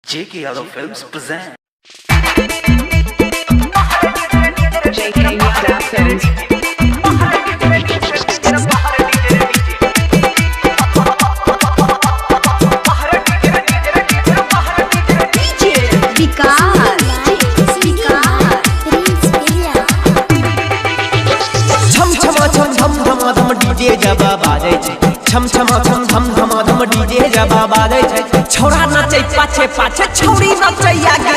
JK Yadav Films present. JK Yadav Films. DJ जबा बाजे छै छम छम छम धम धम धम डीजे जबा बाजे छै छोरा नाचे पाछे पाछे छौरी नाचे आगे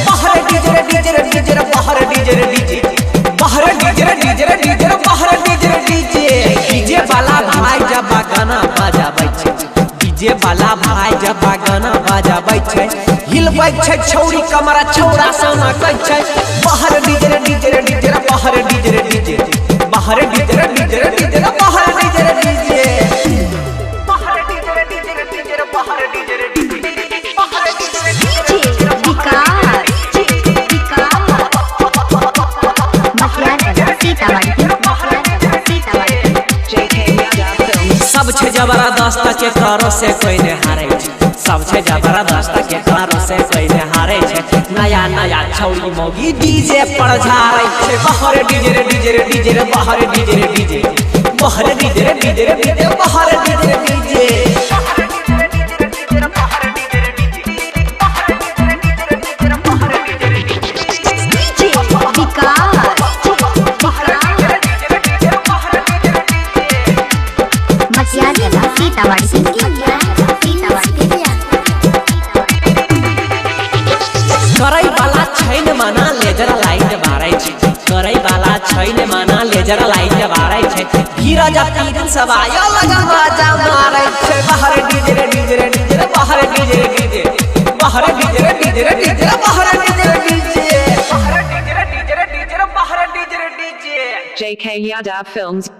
बाहर डीजे डीजे डीजे बाहर डीजे डीजे बाहर डीजे डीजे डीजे बाहर डीजे डीजे डीजे वाला भाई जबा गाना बजाबै छै डीजे वाला भाई जबा गाना बजाबै छै हिलबै छै छौरी कमरा छौरा साना कहै छै बाहर डीजे डीजे डीजे बाहर डीजे डीजे बाहर डीजे डीजे डीजे बाहर डीजे डीजे बाहर डीजे डीजे डीजे बाहर डीजे डीजे बाहर डीजे सब छे जबरदस्त के करो से कोई ने हारे छै सब छे जबरदस्त के करो से कोई ने हारे छै नया नया छौरी मोगी डीजे पर झारे छै बाहर डीजे डीजे डीजे बाहर डीजे डीजे बाहर डीजे डीजे डीजे बाहर डीजे डीजे करे वाला छैन माना लेजर लाइट बारै छै करे वाला छैन माना लेजर लाइट बारै छै हीरा जाति सब आयो लगा मजा मारै छै बाहर डीजे डीजे डीजे बाहर डीजे डीजे बाहर डीजे डीजे डीजे बाहर डीजे डीजे बाहर डीजे डीजे डीजे बाहर DJ DJ JK Yadav Films.